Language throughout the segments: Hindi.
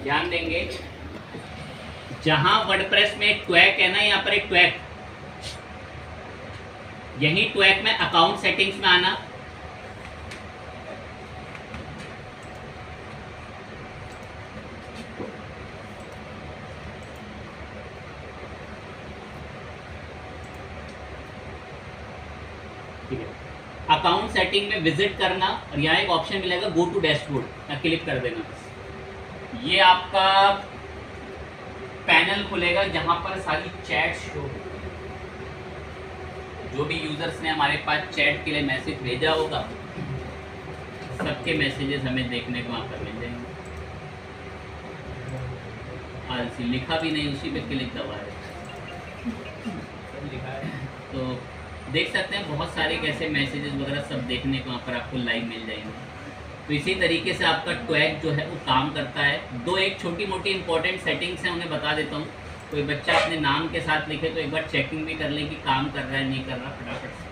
ध्यान देंगे, जहां वर्डप्रेस में ट्वैक है ना, यहाँ पर एक ट्वैक, यही ट्वैक में अकाउंट सेटिंग्स में आना, अकाउंट सेटिंग में विजिट करना और यहाँ एक ऑप्शन मिलेगा गो टू डैशबोर्ड, यहाँ क्लिक कर देना। ये आपका पैनल खुलेगा जहाँ पर सारी चैट शो, जो भी यूजर्स ने हमारे पास चैट के लिए मैसेज भेजा होगा सबके मैसेजेस हमें देखने को वहाँ पर मिल जाएंगे। आलसी लिखा भी नहीं, उसी पे क्लिक दबाए तो देख सकते हैं बहुत सारे कैसे मैसेजेस वगैरह सब देखने को वहाँ पर आपको लाइव मिल जाएंगे। तो इसी तरीके से आपका ट्वैक जो है वो काम करता है। दो एक छोटी मोटी इंपॉर्टेंट सेटिंग्स हैं, उन्हें बता देता हूँ। कोई बच्चा अपने नाम के साथ लिखे तो एक बार चेकिंग भी कर ले कि काम कर रहा है नहीं कर रहा, फटाफट से।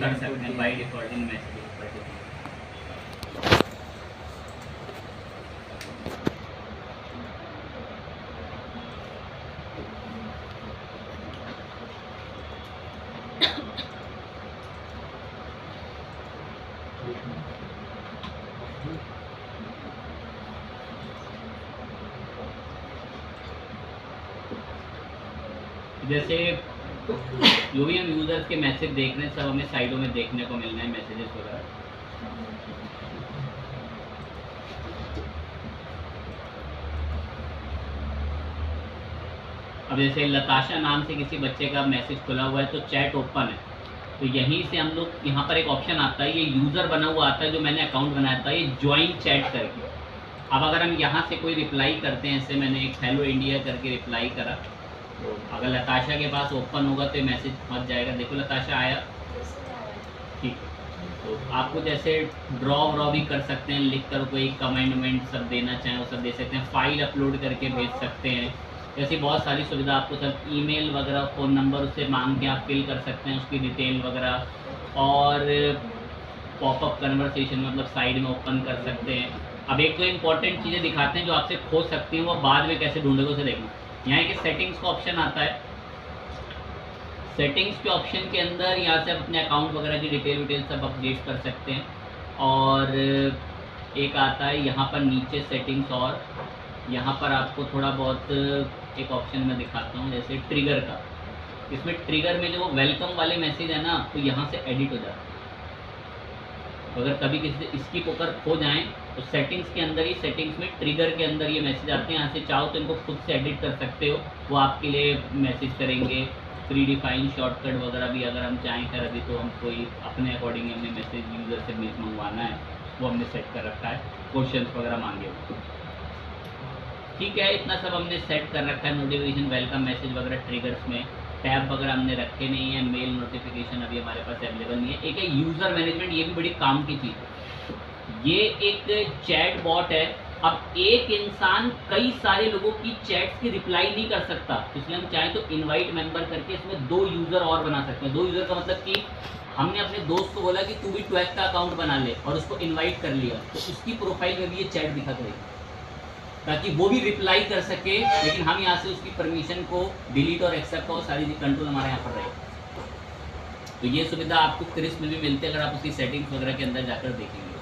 कर सकते हैं बाय डिफॉल्ट इन मैसेज। जैसे जो भी हम यूजर्स के मैसेज देख रहे हैं सब हमें साइडों में देखने को मिल रहे हैं मैसेजेस वगैरह। अब जैसे लताशा नाम से किसी बच्चे का मैसेज खुला हुआ है तो चैट ओपन है, तो यहीं से हम लोग यहाँ पर एक ऑप्शन आता है, ये यूज़र बना हुआ आता है जो मैंने अकाउंट बनाया था, ये ज्वाइन चैट करके। अब अगर हम यहाँ से कोई रिप्लाई करते हैं, जैसे मैंने एक हेलो इंडिया करके रिप्लाई करा, तो अगर लताशा के पास ओपन होगा तो ये मैसेज पहुँच जाएगा। देखो लताशा आया, ठीक है। तो आपको जैसे ड्रॉ भी कर सकते हैं, लिख कर कोई कमेंट सब देना चाहें वो सब दे सकते हैं, फाइल अपलोड करके भेज सकते हैं। ऐसी बहुत सारी सुविधा आपको सब, ईमेल वगैरह फ़ोन नंबर उससे मांग के आप फिल कर सकते हैं उसकी डिटेल वगैरह। और पॉपअप कन्वर्सेशन मतलब साइड में ओपन कर सकते हैं। अब एक तो इम्पॉर्टेंट चीज़ें दिखाते हैं जो आपसे खो सकती हैं, वो बाद में कैसे ढूंढोगे उसे देखना। यहाँ एक सेटिंग्स का ऑप्शन आता है, सेटिंग्स के ऑप्शन के अंदर यहाँ से आप अपने अकाउंट वगैरह की डिटेल सब अपडेट कर सकते हैं। और एक आता है यहाँ पर नीचे सेटिंग्स, और यहाँ पर आपको थोड़ा बहुत एक ऑप्शन में दिखाता हूँ, जैसे ट्रिगर का। इसमें ट्रिगर में जो वो वेलकम वाले मैसेज है ना, तो यहाँ से एडिट हो जाता है। तो अगर कभी किसी से स्किप होकर खो जाएँ तो सेटिंग्स के अंदर ही, सेटिंग्स में ट्रिगर के अंदर ये मैसेज आते हैं, यहाँ से चाहो तो इनको खुद से एडिट कर सकते हो, वो आपके लिए मैसेज करेंगे। प्री डिफाइन शॉर्टकट वगैरह भी अगर हम चाहें कर, अभी तो हम कोई अपने अकॉर्डिंग हमने मैसेज यूज़र से मंगवाना है वो हमने सेट कर रक्खा है, क्वेश्चन वगैरह मांगे हो। ठीक है, इतना सब हमने सेट कर रखा है, नोटिफिकेशन, वेलकम मैसेज वगैरह, ट्रिगर्स में टैब वगैरह हमने रखे नहीं है, मेल नोटिफिकेशन अभी हमारे पास अवेलेबल नहीं है। एक है यूज़र मैनेजमेंट, ये भी बड़ी काम की चीज़ है। ये एक चैट बॉट है। अब एक इंसान कई सारे लोगों की चैट्स की रिप्लाई नहीं कर सकता, इसलिए हम चाहें तो इनवाइट मेंबर करके इसमें 2 यूज़र और बना सकते हैं। 2 यूज़र का मतलब कि हमने अपने दोस्त को बोला कि तू भी ट्वैक का अकाउंट बना ले और उसको इनवाइट कर लिया, तो उसकी प्रोफाइल में भी ये चैट दिखा करेगी, ताकि वो भी रिप्लाई कर सके, लेकिन हम यहाँ से उसकी परमिशन को डिलीट और एक्सेप्ट और सारी कंट्रोल हमारे यहाँ पर रहे। तो ये सुविधा आपको क्रिस्प में भी मिलती है अगर आप उसकी सेटिंग्स वगैरह के अंदर जाकर देखेंगे।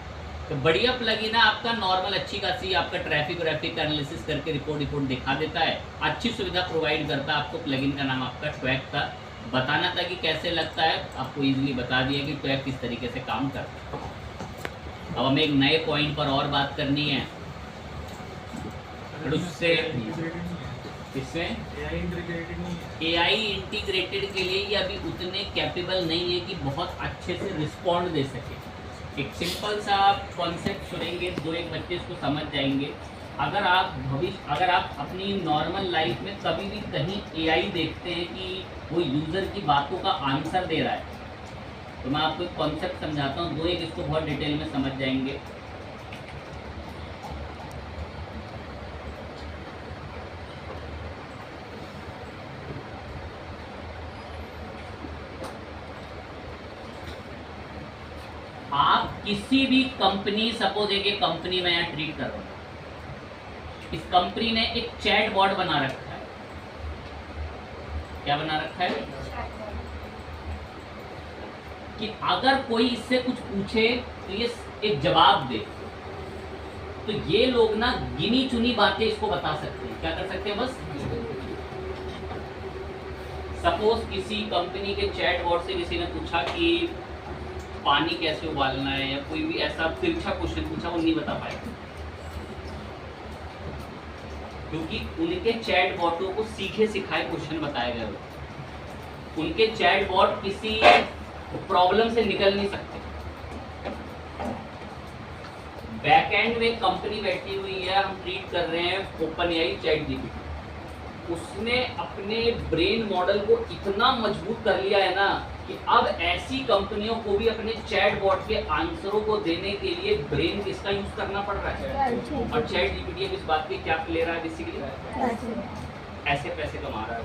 तो बढ़िया प्लगइन है आपका, नॉर्मल अच्छी खासी आपका ट्रैफिक व्रैफिक का एनालिसिस करके रिपोर्ट दिखा देता है, अच्छी सुविधा प्रोवाइड करता है आपको। प्लगइन का नाम आपका ट्वैक था। बताना था कि कैसे लगता है, आपको ईजिली बता दिया कि ट्वैक किस तरीके से काम करता है। अब हमें एक नए पॉइंट पर और बात करनी है, उससे इसमें AI इंटीग्रेटेड के लिए ये अभी उतने कैपेबल नहीं है कि बहुत अच्छे से रिस्पॉन्ड दे सके। एक सिंपल सा कॉन्सेप्ट सुनेंगे, 2-1 बच्चे इसको समझ जाएंगे। अगर आप अपनी नॉर्मल लाइफ में कभी भी कहीं AI देखते हैं कि वो यूज़र की बातों का आंसर दे रहा है, तो मैं आपको एक कॉन्सेप्ट समझाता हूँ, 2-1 इसको बहुत डिटेल में समझ जाएंगे। आप किसी भी कंपनी, सपोज एक कंपनी में यहाँ ट्रीट कर रहा हूँ, इस कंपनी ने एक चैट बॉट बना रखा है। क्या बना रखा है? कि अगर कोई इससे कुछ पूछे तो ये एक जवाब दे। तो ये लोग ना गिनी चुनी बातें इसको बता सकते हैं। क्या कर सकते हैं? बस सपोज किसी कंपनी के चैट बॉट से किसी ने पूछा कि पानी कैसे उबालना है, या कोई भी ऐसा तिरछा क्वेश्चन पूछा, वो नहीं बता पाएगा, क्योंकि उनके चैट बॉटों को सीखे सिखाए क्वेश्चन बताए गए। उनके चैट बॉट किसी प्रॉब्लम से निकल नहीं सकते। बैकएंड में कंपनी बैठी हुई है, हम ट्रीट कर रहे हैं ओपनएआई ChatGPT। उसने अपने ब्रेन मॉडल को इतना मजबूत कर लिया है ना कि अब ऐसी कंपनियों को भी अपने चैट बॉट के आंसरों को देने के लिए ब्रेन किसका यूज करना पड़ रहा है। और ChatGPT इस बात की क्या ले रहा है? बेसिकली ऐसे पैसे कमा रहा है।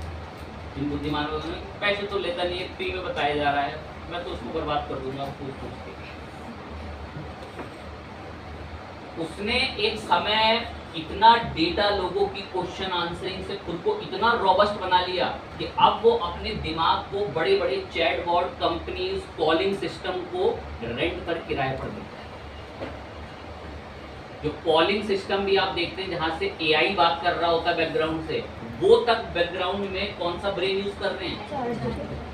इन बुद्धिमान लोगों ने पैसे तो लेता नहीं है, फ्री में बताया जा रहा है, मैं तो उसको बर्बाद कर दूंगा पूछ के। उसने एक समय इतना डेटा, लोगों की क्वेश्चन आंसरिंग से खुद को इतना रॉबस्ट बना लिया कि अब वो अपने दिमाग को बड़े बड़े chat bot companies, calling system को रेंट पर किराए पर देता है। जो कॉलिंग सिस्टम भी आप देखते हैं जहां से AI बात कर रहा होता है बैकग्राउंड से, वो तक बैकग्राउंड में कौन सा ब्रेन यूज कर रहे हैं?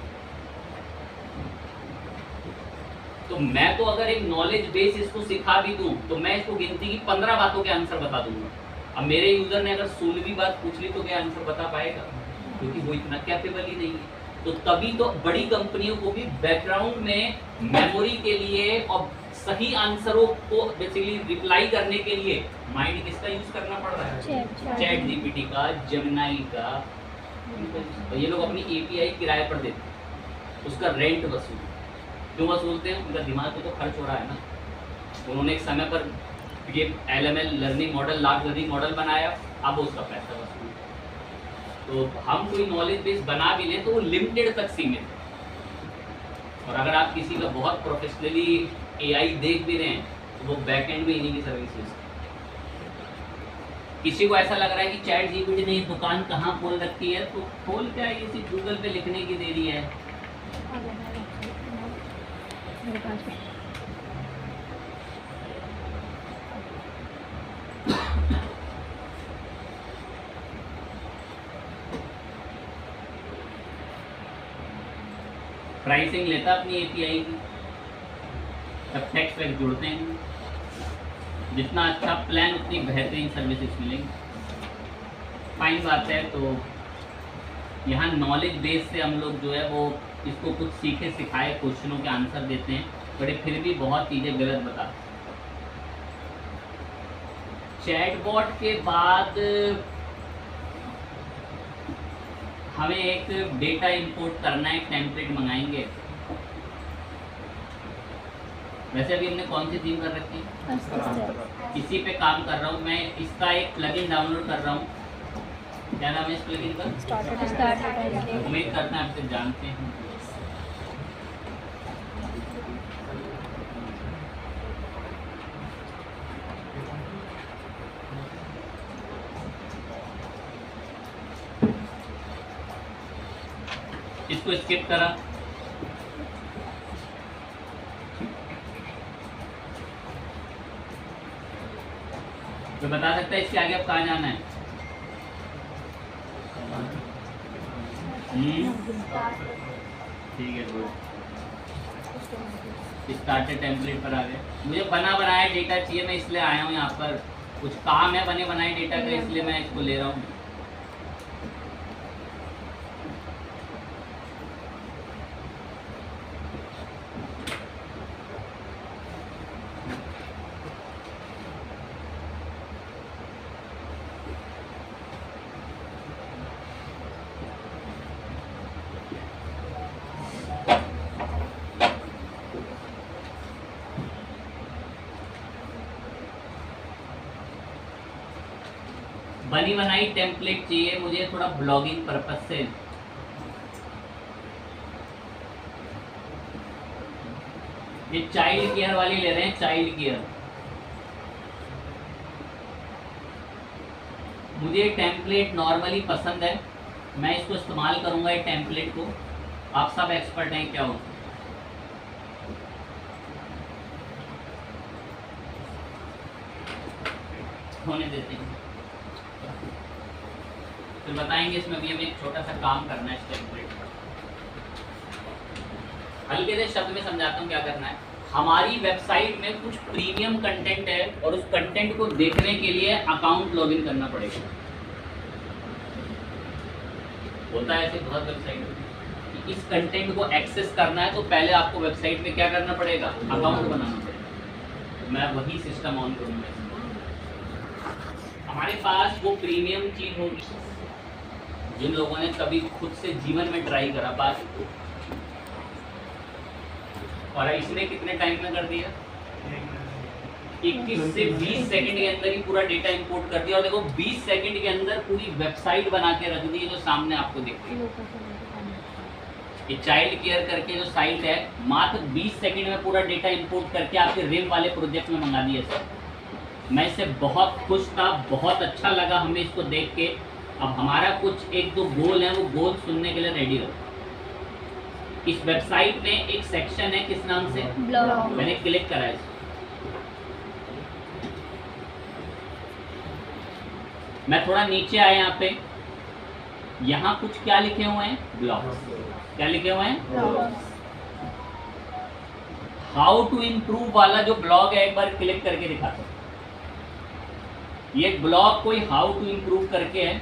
तो मैं तो अगर एक नॉलेज बेस इसको सिखा भी दूं तो मैं इसको गिनती की 15 बातों के आंसर बता दूंगा। अब मेरे यूजर ने अगर 16वीं बात पूछ ली तो क्या आंसर बता पाएगा? क्योंकि वो इतना कैपेबल ही नहीं है। तो तभी तो बड़ी कंपनियों को भी बैकग्राउंड में मेमोरी के लिए और सही आंसरों को बेसिकली रिप्लाई करने के लिए माइंड किसका यूज करना पड़ रहा है? ChatGPT का, जेमिनी का। तो ये लोग अपनी API किराए पर देते हैं, उसका रेंट वसूल। क्यों वसूलते हैं? उनका दिमाग तो खर्च हो रहा है ना। उन्होंने एक समय पर ये LML learning model, large learning model बनाया, अब उसका पैसा वसूल। तो हम कोई नॉलेज बेस बना भी लें तो वो लिमिटेड तक सीमित है। और अगर आप किसी का बहुत प्रोफेशनली AI देख भी रहे हैं तो वो बैकएंड में इन्हीं की सर्विसेज। किसी को ऐसा लग रहा है कि ChatGPT ने दुकान कहाँ खोल रखी है, तो खोल क्या है, इसी गूगल पे लिखने की देरी है। प्राइसिंग लेता अपनी API की, तब टैक्स वैक्स जुड़ते हैं। जितना अच्छा प्लान उतनी बेहतरीन सर्विसेज मिलेंगी। फाइन बात है। तो यहाँ नॉलेज बेस से हम लोग जो है वो इसको कुछ सीखे सिखाए क्वेश्चनों के आंसर देते हैं, बट फिर भी बहुत चीज़ें गलत बताते हैं। चैटबॉट के बाद हमें एक डेटा इंपोर्ट करना है, एक टेम्पलेट मंगाएंगे। वैसे अभी हमने कौन सी थीम कर रखी है? इसी पे काम कर रहा हूँ मैं। इसका एक प्लगइन डाउनलोड कर रहा हूँ। क्या नाम है इस प्लगइन का? उम्मीद करते हैं आप इसे जानते हैं। इसको स्किप करा। तो बता सकता है इसके आगे अब कहाँ जाना है? ठीक है, गुड। स्टार्टेड टेम्पलेट पर आ गए। मुझे बना बनाया डेटा चाहिए, मैं इसलिए आया हूँ यहाँ पर। कुछ काम है बने बनाए डेटा का, इसलिए मैं इसको ले रहा हूँ। बनी बनाई टेम्पलेट चाहिए मुझे थोड़ा ब्लॉगिंग पर्पस से। ये चाइल्ड केयर वाली ले रहे हैं, चाइल्ड केयर। मुझे टेम्पलेट नॉर्मली पसंद है, मैं इसको इस्तेमाल करूंगा ये टेम्पलेट को। आप सब एक्सपर्ट हैं क्या हो? होने देते हैं, फिर बताएंगे। इसमें भी हमें एक छोटा सा काम करना है इस टेम्पलेट पर। हल्के से शब्द में समझाता हूँ क्या करना है। हमारी वेबसाइट में कुछ प्रीमियम कंटेंट है और उस कंटेंट को देखने के लिए अकाउंट लॉगिन करना पड़ेगा। होता है ऐसे बहुत वेबसाइट। इस कंटेंट को एक्सेस करना है तो पहले आपको वेबसाइट में क्या करना पड़ेगा? अकाउंट बनाना पड़ेगा। मैं वही सिस्टम ऑन करूँगा। हमारे पास वो प्रीमियम चीज होगी जिन लोगों ने कभी खुद से जीवन में ट्राई करा बात। और इसने कितने टाइम में कर दिया? 21 से 20 सेकंड के अंदर ही पूरा डेटा इंपोर्ट कर दिया। और देखो 20 सेकंड के अंदर पूरी वेबसाइट बना के रख दी जो सामने आपको दिखती है। ये चाइल्ड केयर करके जो साइट है, मात्र 20 सेकंड में पूरा डेटा इंपोर्ट करके आपके रिम वाले प्रोजेक्ट में मंगा दिया सर। मैं इससे बहुत खुश था, बहुत अच्छा लगा हमें इसको देख के। अब हमारा कुछ एक दो गोल है, वो गोल सुनने के लिए रेडी रहो। इस वेबसाइट में एक सेक्शन है, किस नाम से? ब्लॉग। मैंने क्लिक करा है। मैं थोड़ा नीचे आया यहाँ पे, यहाँ कुछ क्या लिखे हुए हैं? ब्लॉग्स। क्या लिखे हुए हैं? हाउ टू इम्प्रूव वाला जो ब्लॉग है, एक बार क्लिक करके दिखाता हूँ। ये ब्लॉग कोई हाउ टू इम्प्रूव करके है।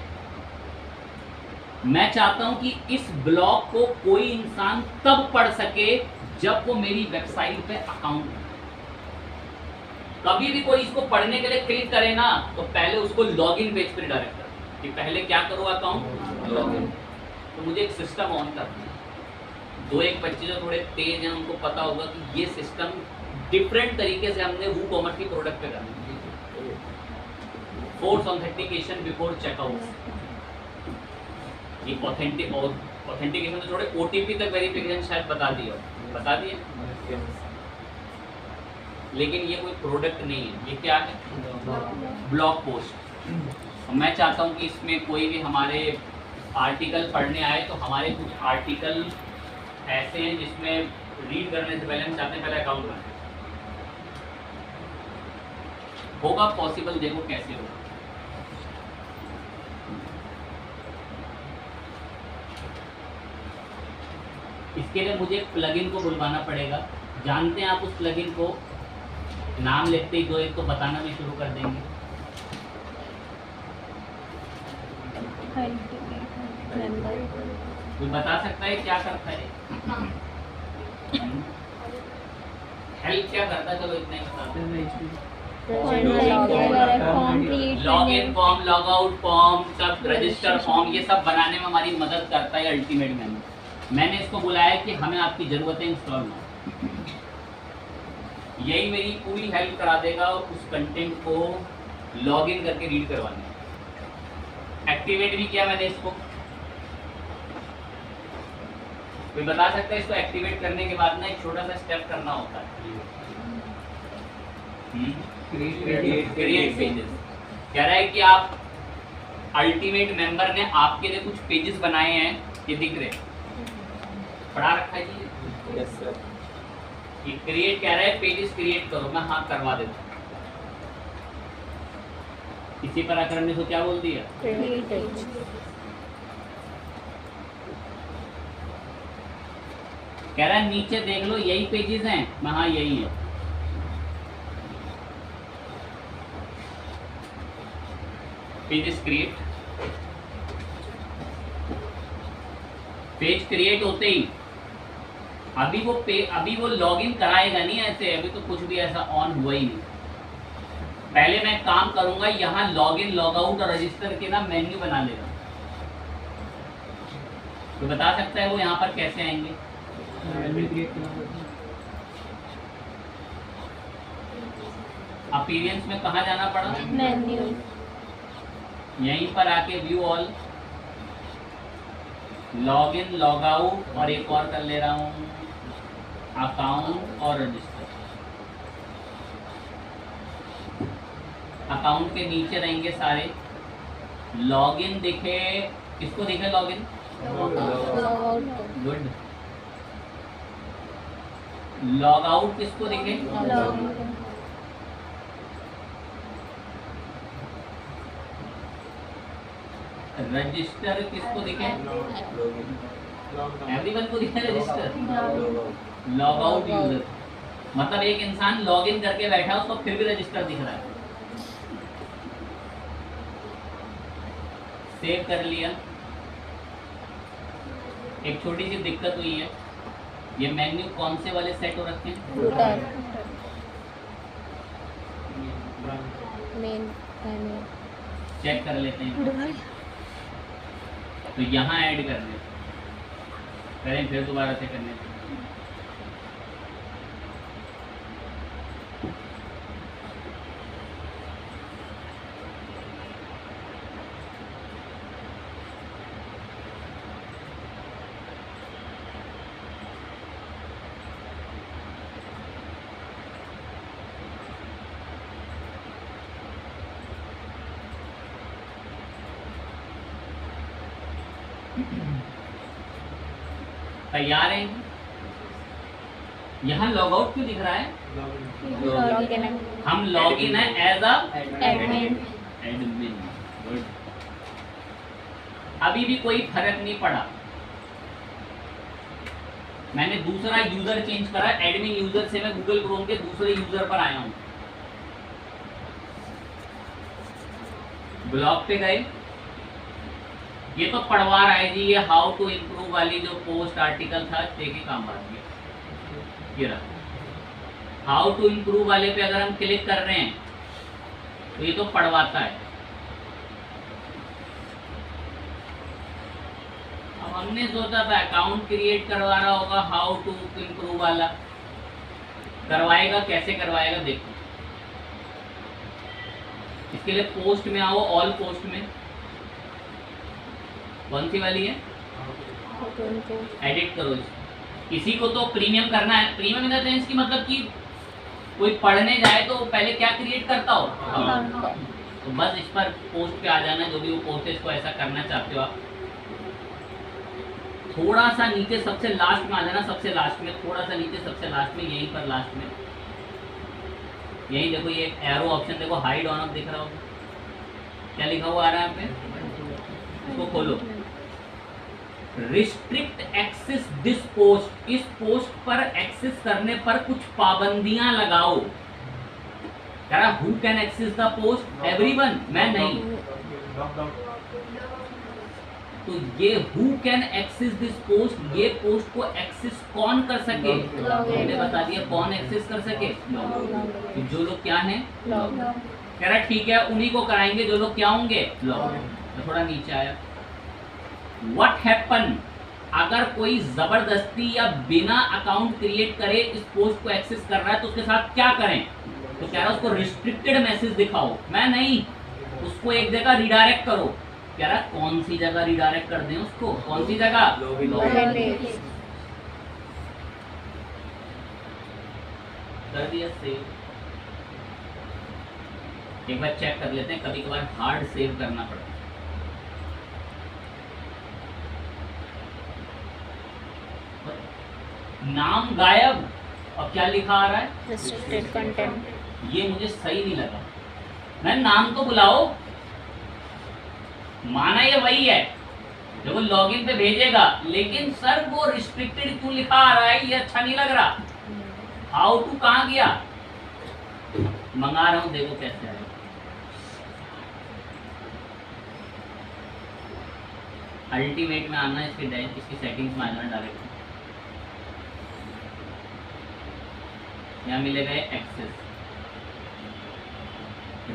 मैं चाहता हूं कि इस ब्लॉग को कोई इंसान तब पढ़ सके जब वो मेरी वेबसाइट पे अकाउंट है। कभी भी कोई इसको पढ़ने के लिए क्लिक करे ना, तो पहले उसको लॉगिन पेज पर डायरेक्ट कर कि पहले क्या करो? Account login. तो मुझे एक सिस्टम ऑन करना है। दो एक बच्चे जो थोड़े तेज हैं उनको पता होगा कि ये सिस्टम डिफरेंट तरीके से हमने वूकॉमर्स की प्रोडक्ट पे करना है। Force authentication before checkout. ये ऑथेंटिकेशन तो थोड़े OTP तक वेरिफिकेशन शायद बता दिए, लेकिन ये कोई प्रोडक्ट नहीं है। ये क्या है? Blog post. मैं चाहता हूँ कि इसमें कोई भी हमारे आर्टिकल पढ़ने आए तो हमारे कुछ आर्टिकल ऐसे हैं जिसमें रीड करने से पहले हम चाहते हैं पहले अकाउंट बनाए। होगा पॉसिबल, देखो कैसे होगा। इसके लिए मुझे एक प्लगइन को बुलवाना पड़ेगा। जानते हैं आप उस प्लगइन को? नाम लेते ही दो एक तो बताना भी शुरू कर देंगे। कोई बता सकता है क्या करता है? हेल्प क्या करता है? चलो इतना ही बताते हैं। Log in form, log out form, सब रजिस्टर फॉर्म, ये सब बनाने में हमारी मदद करता है अल्टीमेट मेन्यू। मैंने इसको बुलाया कि हमें आपकी ज़रूरत है इंस्टॉल में, यही मेरी पूरी हेल्प करा देगा उस कंटेंट को लॉग इन करके रीड करवाने। एक्टिवेट भी किया मैंने इसको। कोई बता सकता है इसको एक्टिवेट करने के बाद ना एक छोटा सा स्टेप करना होता है, क्रिएट पेजेस। कह रहा है कि आप अल्टीमेट मेंबर ने आपके लिए कुछ पेजेस बनाए हैं, ये दिख रहे, पढ़ा रखा है जी। Yes sir. ये क्रिएट कह रहा है पेजेस क्रिएट करो, मैं हाँ करवा देता हूँ। इसी पराक्रम ने तो क्या बोल दिया, कह रहा है नीचे देख लो यही पेजेस हैं, मैं हाँ यही है। पेजेस क्रिएट, पेज क्रिएट होते ही अभी वो लॉगिन कराएगा नहीं ऐसे, अभी तो कुछ भी ऐसा ऑन हुआ ही नहीं। पहले मैं काम करूंगा यहाँ लॉगिन, लॉग आउट और रजिस्टर के ना मेन्यू बना लेगा। तो बता सकता है वो यहाँ पर कैसे आएंगे? अपीयरेंस में कहाँ जाना पड़ा? मेन्यू। यहीं पर आके view all, log in, log out और एक और कर ले रहा हूँ अकाउंट और रजिस्टर। अकाउंट के नीचे रहेंगे सारे, लॉग इन दिखे, किसको दिखे log in? Good. Log out किसको दिखे? रजिस्टर किसको दिखे? एवरीवन को दिखे रजिस्टर। लॉग आउट यूजर, मतलब एक इंसान लॉग इन करके बैठा उसको फिर भी रजिस्टर दिख रहा है। सेव कर लिया। एक छोटी सी दिक्कत हुई है, ये मेन्यू कौन से वाले सेट हो रखे हैं? चेक कर लेते हैं। तो यहाँ ऐड कर दें, करें फिर दोबारा से करने। तैयार है? यहाँ लॉग आउट क्यों दिख रहा है? हम लॉग इन है एज अ एडमिन। गुड। अभी भी कोई फर्क नहीं पड़ा। मैंने दूसरा यूजर चेंज करा, एडमिन यूजर से मैं गूगल क्रोम के दूसरे यूजर पर आया हूं। ब्लॉग पे गए, ये तो पढ़वा रहा है जी, ये हाउ टू इम्प्रूव वाली जो पोस्ट आर्टिकल था देखिए काम आ गया। ये रहा हाउ टू इम्प्रूव वाले पे अगर हम क्लिक कर रहे हैं तो ये तो पढ़वाता है। अब हमने सोचा था अकाउंट क्रिएट करवा रहा होगा, हाउ टू इम्प्रूव वाला करवाएगा। कैसे करवाएगा देखो, इसके लिए पोस्ट में आओ, ऑल पोस्ट में कौन सी वाली है? एडिट करो इसी को। तो प्रीमियम करना है। प्रीमियम इन द सेंस की मतलब कि कोई पढ़ने जाए तो पहले क्या क्रिएट करता हो? तो बस इस पर पोस्ट पे आ जाना, जो भी वो पोस्ट है इसको ऐसा करना चाहते हो आप। थोड़ा सा नीचे सबसे लास्ट में आ जाना, सबसे लास्ट में, थोड़ा सा नीचे सबसे लास्ट में, यहीं पर लास्ट में, यही देखो ये एरो ऑप्शन देखो, हाइड ऑन ऑफ दिख रहा होगा। क्या लिखा हुआ आ रहा है यहाँ पे? इसको खोलो, रिस्ट्रिक्ट एक्सेस दिस पोस्ट। इस पोस्ट पर एक्सेस करने पर कुछ पाबंदियां लगाओ। कह रहा who can access the post? Everyone. मैं नहीं, तो ये who can access this post, ये पोस्ट को एक्सेस कौन कर सके, मैंने बता दिया कौन एक्सेस कर सके, तो जो लोग क्या हैं, कह रहा ठीक है उन्हीं को कराएंगे जो लोग क्या होंगे, लॉग। तो थोड़ा नीचे आया, व्हाट हैपन, अगर कोई जबरदस्ती या बिना अकाउंट क्रिएट करे इस पोस्ट को एक्सेस कर रहा है तो उसके साथ क्या करें, तो कह रहा है उसको रिस्ट्रिक्टेड मैसेज दिखाओ, मैं नहीं, उसको एक जगह रिडायरेक्ट करो, कह रहा कौन सी जगह रिडायरेक्ट कर दें उसको, कौन सी जगह, कर दिया सेव। एक बार चेक कर लेते हैं, कभी कभार हार्ड सेव करना पड़ता है। नाम गायब और क्या लिखा आ रहा है, रिस्ट्रिक्टेड कंटेंट। ये मुझे सही नहीं लगा, मैं नाम तो बुलाओ, माना ये वही है जो वो लॉगिन पे भेजेगा, लेकिन सर वो रिस्ट्रिक्टेड क्यों लिखा आ रहा है, ये अच्छा नहीं लग रहा। हाउ टू कहाँ गया, मंगा रहा हूं देखो कैसे आएगा। अल्टीमेट में आना, इसकी सेटिंग्स में आना डायरेक्ट, यहाँ मिलेगा एक्सेस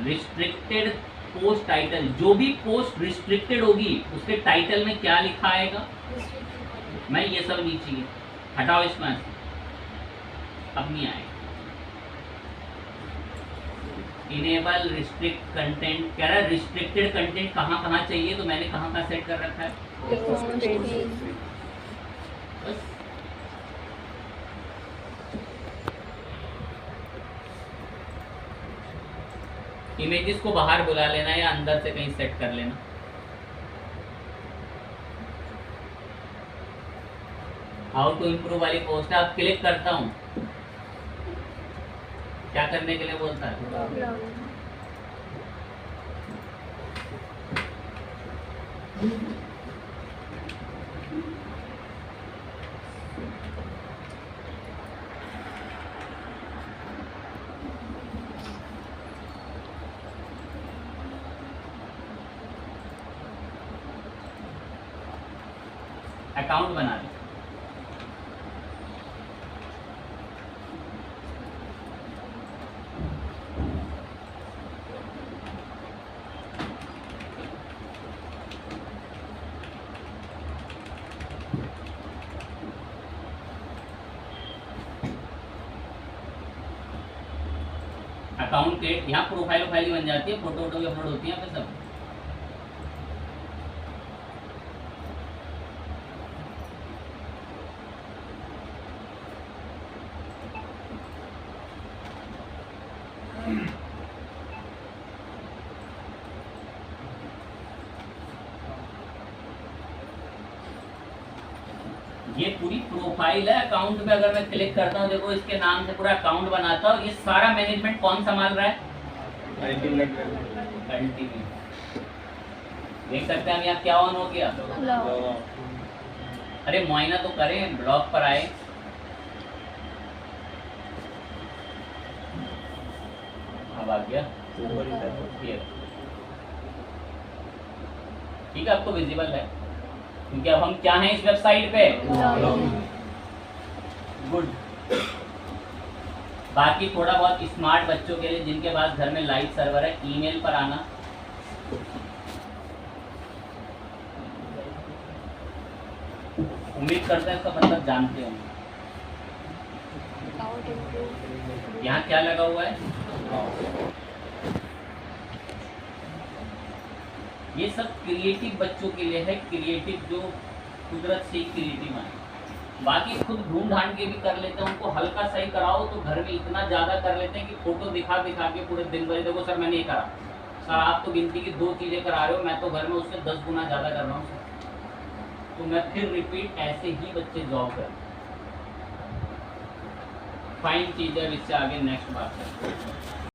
रिस्ट्रिक्टेड पोस्ट टाइटल, जो भी पोस्ट रिस्ट्रिक्टेड होगी उसके टाइटल में क्या लिखा आएगा, मैं ये सब नहीं चाहिए, हटाओ इसमें, अब नहीं आएगा। इनेबल रिस्ट्रिक्ट कंटेंट, कह रहा है रिस्ट्रिक्टेड कंटेंट कहाँ कहाँ चाहिए, तो मैंने कहाँ कहाँ सेट कर रखा है, बस। इमेजेस को बाहर बुला लेना या अंदर से कहीं सेट कर लेना। हाउ टू इम्प्रूव वाली पोस्ट है, अब क्लिक करता हूँ, क्या करने के लिए बोलता है, अकाउंट बना दे। अकाउंट क्रिएट, यहाँ प्रोफाइल फाइल बन जाती है, फोटो वोटो भी अपलोड होती है, सब। ये पूरी प्रोफाइल है अकाउंट में, अगर मैं क्लिक करता हूँ देखो इसके नाम से पूरा अकाउंट बनाता हूँ, ये सारा मैनेजमेंट कौन संभाल रहा है, देख सकते हैं हम यहाँ क्या ऑन हो गया, अरे मुआयना तो करें, ब्लॉग पर आए, अब आ गया, ठीक है आपको विजिबल है, क्योंकि अब हम क्या हैं इस वेबसाइट पे, गुड। बाकी थोड़ा बहुत स्मार्ट बच्चों के लिए जिनके पास घर में लाइव सर्वर है, ईमेल पर आना, उम्मीद करते हैं इसका मतलब जानते होंगे। यहाँ क्या लगा हुआ है, ये सब क्रिएटिव बच्चों के लिए है, क्रिएटिव जो कुदरत से ही क्रिएटिव आए, बाकी खुद ढूंढ ढांड के भी कर लेते हैं, उनको हल्का सही कराओ तो घर में इतना ज़्यादा कर लेते हैं कि फोटो दिखा दिखा के पूरे दिन भर देखो सर मैंने ये करा, सर आप तो गिनती की 2 चीज़ें करा रहे हो, मैं तो घर में उससे 10 गुना ज़्यादा कर रहा हूँ सर, तो मैं फिर रिपीट, ऐसे ही बच्चे जॉब कर, फाइन चीज़ है, इससे आगे नेक्स्ट बात है।